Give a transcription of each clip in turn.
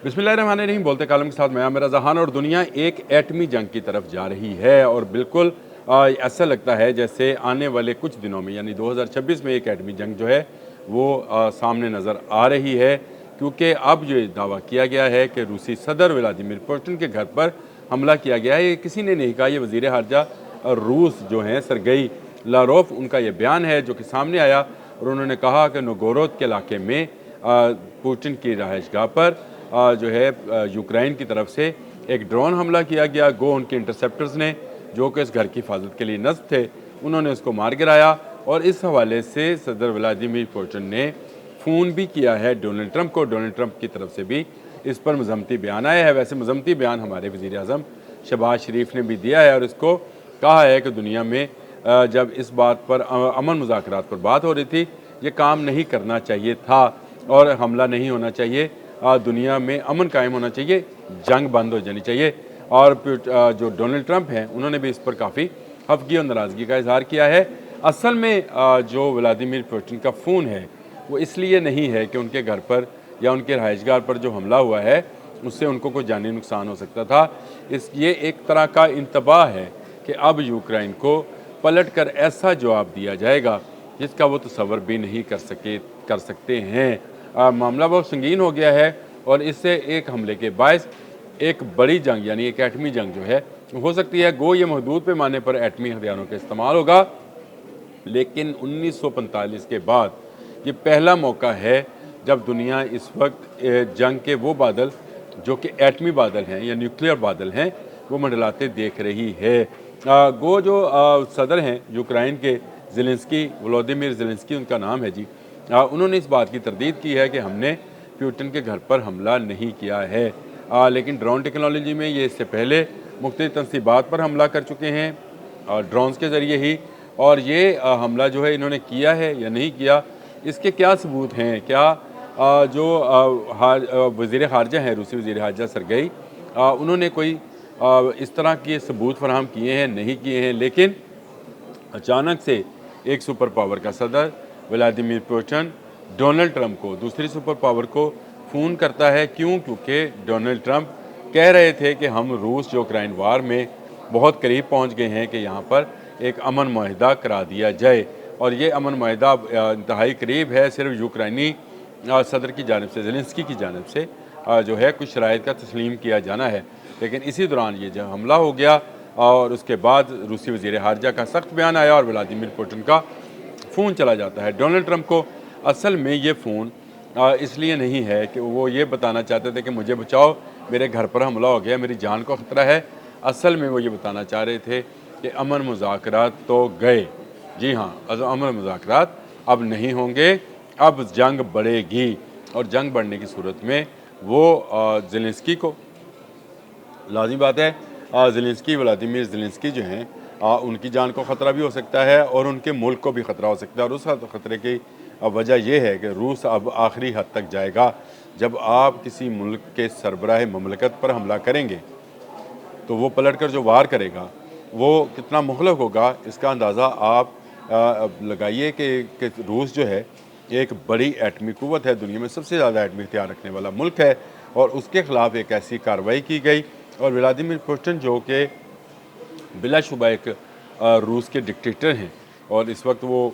बिस्मिल्लाहिर्रहमानिर्रहीम। बोलते कालम के साथ मैं मेरा जहान और दुनिया एक एटमी जंग की तरफ जा रही है और बिल्कुल ऐसा लगता है जैसे आने वाले कुछ दिनों में यानी 2026 में एक एटमी जंग जो है वो सामने नज़र आ रही है, क्योंकि अब ये दावा किया गया है कि रूसी सदर व्लादिमीर पुतिन के घर पर हमला किया गया है। ये किसी ने नहीं कहा, ये वज़ीर ख़ारजा रूस जो हैं सरगेई लारोफ, उनका ये बयान है जो कि सामने आया और उन्होंने कहा कि नोगोरोद के इलाके में पुतिन की रहायशगाह पर जो है यूक्रेन की तरफ से एक ड्रोन हमला किया गया। उनके इंटरसेप्टर्स ने जो कि इस घर की हिफाजत के लिए नस्ब थे, उन्होंने उसको मार गिराया और इस हवाले से सदर व्लादिमीर पुतिन ने फ़ोन भी किया है डोनाल्ड ट्रंप को। डोनाल्ड ट्रंप की तरफ से भी इस पर मज़म्मती बयान आया है। वैसे मज़म्मती बयान हमारे वज़ीर आज़म शहबाज शरीफ ने भी दिया है और इसको कहा है कि दुनिया में जब इस बात पर अमन मुज़ाकरात पर बात हो रही थी, ये काम नहीं करना चाहिए था और हमला नहीं होना चाहिए, दुनिया में अमन कायम होना चाहिए, जंग बंद हो जानी चाहिए। और जो डोनाल्ड ट्रंप हैं उन्होंने भी इस पर काफ़ी खफगी और नाराज़गी का इजहार किया है। असल में जो व्लादिमीर पुतिन का फ़ोन है वो इसलिए नहीं है कि उनके घर पर या उनके रहायशगाह पर जो हमला हुआ है उससे उनको कोई जानी नुकसान हो सकता था। ये एक तरह का इंतबाह है कि अब यूक्रेन को पलट कर ऐसा जवाब दिया जाएगा जिसका वो तसव्वुर भी नहीं कर सकते हैं। मामला बहुत संगीन हो गया है और इससे एक हमले के बायस एक बड़ी जंग यानी एक एटमी जंग जो है हो सकती है। ये महदूद पैमाने पर एटमी हथियारों का इस्तेमाल होगा, लेकिन 1945 के बाद ये पहला मौका है जब दुनिया इस वक्त जंग के वो बादल जो कि एटमी बादल हैं या न्यूक्लियर बादल हैं वो मंडलाते देख रही है। जो सदर हैं यूक्रेन के ज़ेलेंस्की, व्लादिमीर ज़ेलेंस्की उनका नाम है जी, उन्होंने इस बात की तरदीद की है कि हमने पुतिन के घर पर हमला नहीं किया है, लेकिन ड्रोन टेक्नोलॉजी में ये इससे पहले मुख्तलिफ तनसीबात पर हमला कर चुके हैं ड्रोन्स के ज़रिए ही। और ये हमला जो है इन्होंने किया है या नहीं किया, इसके क्या सबूत हैं? क्या जो वज़ीर ख़ारजा हैं, रूसी वज़ीर ख़ारजा सरगेई, उन्होंने कोई इस तरह के सबूत फराहम किए हैं, नहीं किए हैं। लेकिन अचानक से एक सुपर पावर का सदर व्लादिमीर पुतिन डोनाल्ड ट्रंप को, दूसरी सुपर पावर को फ़ोन करता है। क्यों? क्योंकि डोनाल्ड ट्रंप कह रहे थे कि हम रूस यूक्रेन वार में बहुत करीब पहुंच गए हैं कि यहाँ पर एक अमन माहिदा करा दिया जाए और ये अमन माहिदा इंतहाई करीब है। सिर्फ यूक्रेनी सदर की जानिब से, ज़ेलेंस्की की जानिब से जो है कुछ शराइत का तस्लीम किया जाना है। लेकिन इसी दौरान ये जब हमला हो गया और उसके बाद रूसी वज़ीर ख़ारजा का सख्त बयान आया और व्लादिमीर पुतिन का फ़ोन चला जाता है डोनाल्ड ट्रंप को। असल में ये फ़ोन इसलिए नहीं है कि वो ये बताना चाहते थे कि मुझे बचाओ, मेरे घर पर हमला हो गया, मेरी जान को ख़तरा है। असल में वो ये बताना चाह रहे थे कि अमन मुज़ाकरात तो गए, जी हाँ, अमन मुज़ाकरात अब नहीं होंगे, अब जंग बढ़ेगी और जंग बढ़ने की सूरत में वो ज़ेलेंस्की को, लाज़मी बात है, ज़ेलेंस्की, व्लादिमीर ज़ेलेंस्की जो हैं उनकी जान को ख़तरा भी हो सकता है और उनके मुल्क को भी ख़तरा हो सकता है। और उस ख़तरे की वजह यह है कि रूस अब आखिरी हद तक जाएगा। जब आप किसी मुल्क के सरबराह ममलकत पर हमला करेंगे तो वो पलट कर जो वार करेगा वो कितना मुहलक होगा, इसका अंदाज़ा आप लगाइए कि रूस जो है एक बड़ी एटमी क़ुव्वत है, दुनिया में सबसे ज़्यादा एटमी हथियार रखने वाला मुल्क है और उसके ख़िलाफ़ एक ऐसी कार्रवाई की गई। और व्लादिमीर पुतिन जो कि बिलाशुबा एक रूस के डिक्टेटर हैं और इस वक्त वो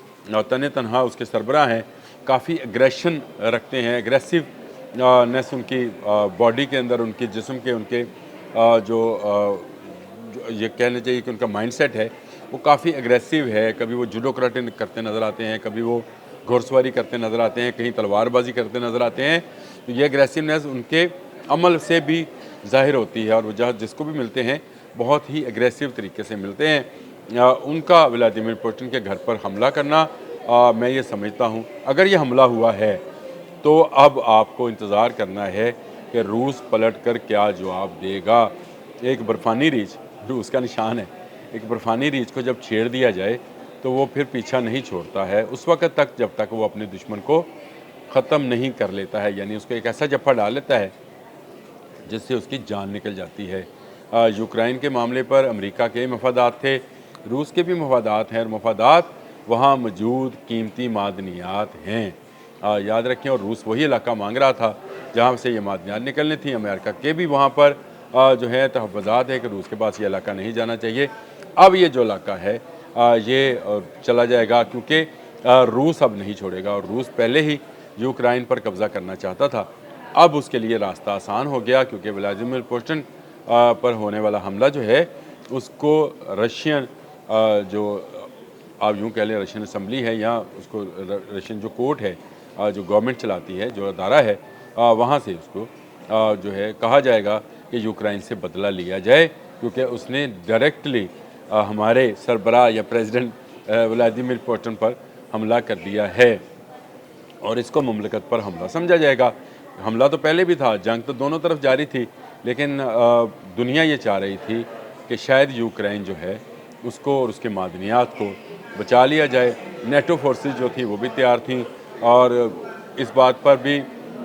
तने तनहा उसके सरबराह हैं, काफ़ी एग्रेशन रखते हैं, एग्रेसिव नेस उनकी बॉडी के अंदर, उनके जिस्म के, उनके जो ये कहना चाहिए कि उनका माइंडसेट है वो काफ़ी एग्रेसिव है। कभी वो जूडो कराटे करते नज़र आते हैं, कभी वो घुड़सवारी करते नज़र आते हैं, कहीं तलवारबाजी करते नज़र आते हैं। तो ये एग्रेसिवनेस उनके अमल से भी ज़ाहिर होती है और वो जहाँ जिसको भी मिलते हैं बहुत ही एग्रेसिव तरीके से मिलते हैं। उनका व्लादिमीर पुतिन के घर पर हमला करना, मैं ये समझता हूँ अगर ये हमला हुआ है तो अब आपको इंतज़ार करना है कि रूस पलट कर क्या जवाब देगा। एक बर्फ़ानी रीछ रूस का निशान है, एक बर्फ़ानी रीछ को जब छेड़ दिया जाए तो वो फिर पीछा नहीं छोड़ता है उस वक़्त तक जब तक वो अपने दुश्मन को ख़त्म नहीं कर लेता है, यानी उसको एक ऐसा जफ़ा डाल लेता है जिससे उसकी जान निकल जाती है। यूक्रेन के मामले पर अमेरिका के मफादात थे, रूस के भी मफादात हैं और मफादात वहाँ मौजूद कीमती मादनियात हैं, याद रखें। और रूस वही इलाका मांग रहा था जहाँ से ये मादनियात निकलनी थी। अमेरिका के भी वहाँ पर जो है तहफ़्फ़ुज़ात है कि रूस के पास ये इलाका नहीं जाना चाहिए। अब ये जो इलाका है ये चला जाएगा, क्योंकि रूस अब नहीं छोड़ेगा, और रूस पहले ही यूक्रेन पर कब्ज़ा करना चाहता था। अब उसके लिए रास्ता आसान हो गया, क्योंकि व्लादिमीर पुतिन पर होने वाला हमला जो है उसको रशियन जो आप यूँ कह लें रशियन असम्बली है, या उसको रशियन जो कोर्ट है जो गवर्नमेंट चलाती है, जो अदारा है, वहाँ से उसको जो है कहा जाएगा कि यूक्रेन से बदला लिया जाए, क्योंकि उसने डायरेक्टली हमारे सरबराह या प्रेसिडेंट व्लादिमीर पुतिन पर हमला कर दिया है, और इसको मुमलकत पर हमला समझा जाएगा। हमला तो पहले भी था, जंग तो दोनों तरफ जारी थी, लेकिन दुनिया ये चाह रही थी कि शायद यूक्रेन जो है उसको और उसके मादनियात को बचा लिया जाए। नेटो फोर्सेस जो थी वो भी तैयार थीं, और इस बात पर भी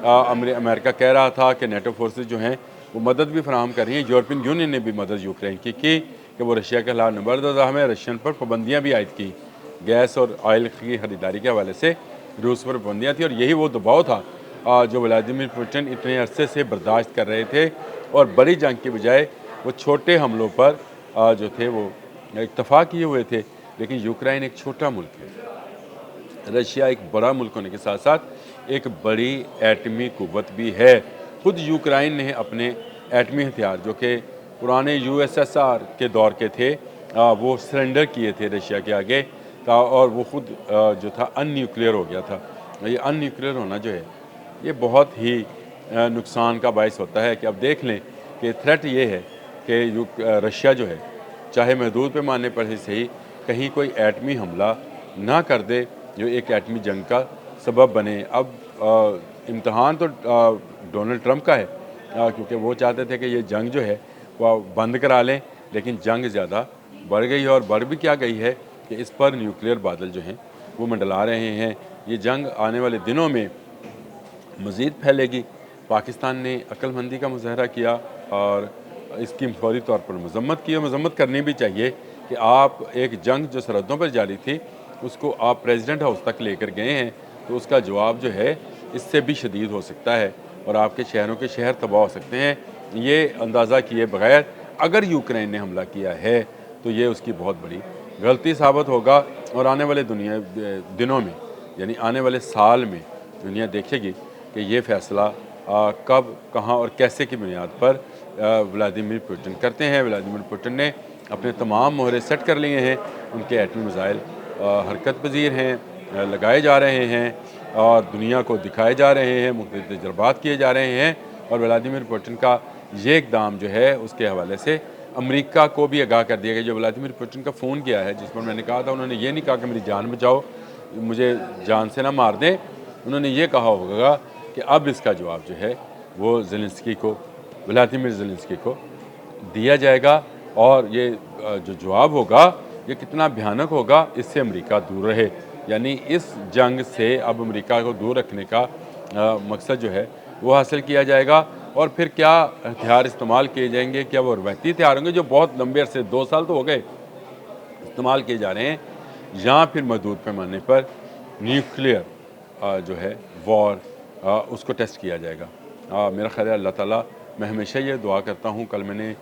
अमेरिका कह रहा था कि नेटो फोर्सेस जो हैं वो मदद भी फराहम कर रही हैं। यूरोपियन यूनियन ने भी मदद यूक्रेन की कि वो रशिया के खिलाफ नंबर में रशियन पर पाबंदियाँ भी आयद की। गैस और ऑयल की खरीदारी के हवाले से रूस पर पाबंदियाँ थी, और यही वो दबाव था जो व्लादिमीर पुतिन इतने अरसे से बर्दाश्त कर रहे थे, और बड़ी जंग के बजाय वो छोटे हमलों पर जो थे वो इत्तफाक किए हुए थे। लेकिन यूक्रेन एक छोटा मुल्क है, रशिया एक बड़ा मुल्क होने के साथ साथ एक बड़ी एटमी कुव्वत भी है। खुद यूक्रेन ने अपने एटमी हथियार जो कि पुराने यूएसएसआर के दौर के थे वो सरेंडर किए थे रशिया के आगे, और वो खुद जो था अनन्यूक्लियर हो गया था। ये अनन्यूक्लियर होना जो है ये बहुत ही नुकसान का बायस होता है कि अब देख लें कि थ्रेट ये है कि रशिया जो है चाहे महदूद पैमाने पर ही सही कहीं कोई एटमी हमला ना कर दे जो एक एटमी जंग का सबब बने। अब इम्तहान तो डोनाल्ड ट्रंप का है, क्योंकि वो चाहते थे कि ये जंग जो है वह बंद करा लें, लेकिन जंग ज़्यादा बढ़ गई है, और बढ़ भी क्या गई है कि इस पर न्यूक्लियर बादल जो हैं वो मंडला रहे हैं। ये जंग आने वाले दिनों में मज़ीद फैलेगी। पाकिस्तान ने अक्लमंदी का मुज़ाहरा किया और इसकी फौरी तौर पर मज़म्मत की, और मज़म्मत करनी भी चाहिए कि आप एक जंग जो सरहदों पर जारी थी उसको आप प्रेसिडेंट हाउस तक लेकर गए हैं, तो उसका जवाब जो है इससे भी शदीद हो सकता है, और आपके शहरों के शहर तबाह हो सकते हैं। ये अंदाज़ा किए बगैर अगर यूक्रेन ने हमला किया है तो ये उसकी बहुत बड़ी गलती साबित होगा, और आने वाले दिनों में यानी आने वाले साल में दुनिया देखेगी कि ये फ़ैसला कब, कहाँ और कैसे की बुनियाद पर व्लादिमीर पुतिन करते हैं। व्लादिमीर पुतिन ने अपने तमाम मोहरे सेट कर लिए हैं, उनके एटमी मिसाइल हरकत पजीर हैं, लगाए जा रहे हैं और दुनिया को दिखाए जा रहे हैं, मुख्तलिफ तजर्बात किए जा रहे हैं, और व्लादिमीर पुतिन का ये इक़दाम जो है उसके हवाले से अमेरिका को भी आगाह कर दिया गया। जो व्लादिमीर पुतिन का फ़ोन किया है जिस पर मैंने कहा था, उन्होंने ये नहीं कहा कि मेरी जान बचाओ, मुझे जान से ना मार दें, उन्होंने ये कहा होगा कि अब इसका जवाब जो है वो ज़ेलेंस्की को, व्लादिमीर ज़ेलेंस्की को दिया जाएगा, और ये जो जवाब होगा ये कितना भयानक होगा, इससे अमेरिका दूर रहे। यानी इस जंग से अब अमेरिका को दूर रखने का मकसद जो है वो हासिल किया जाएगा, और फिर क्या हथियार इस्तेमाल किए जाएंगे, क्या वो रवायती हथियार होंगे जो बहुत लंबे अरसे 2 साल तो हो गए इस्तेमाल किए जा रहे हैं, या फिर महदूद पैमाने पर न्यूक्लियर जो है वॉर उसको टेस्ट किया जाएगा। मेरा ख्याल है अल्लाह ताला, मैं हमेशा ये दुआ करता हूँ, कल मैंने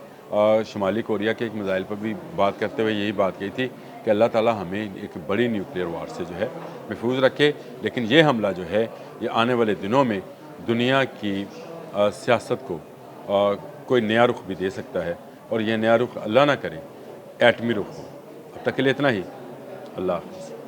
शुमाली कोरिया के एक मिसाइल पर भी बात करते हुए यही बात कही थी कि अल्लाह ताला हमें एक बड़ी न्यूक्लियर वार से जो है महफूज रखे। लेकिन ये हमला जो है ये आने वाले दिनों में दुनिया की सियासत को कोई नया रुख भी दे सकता है, और यह नया रुख अल्लाह ना करे एटमी रुख हो। अब तक के लिए इतना ही। अल्लाह हाफ़िज़।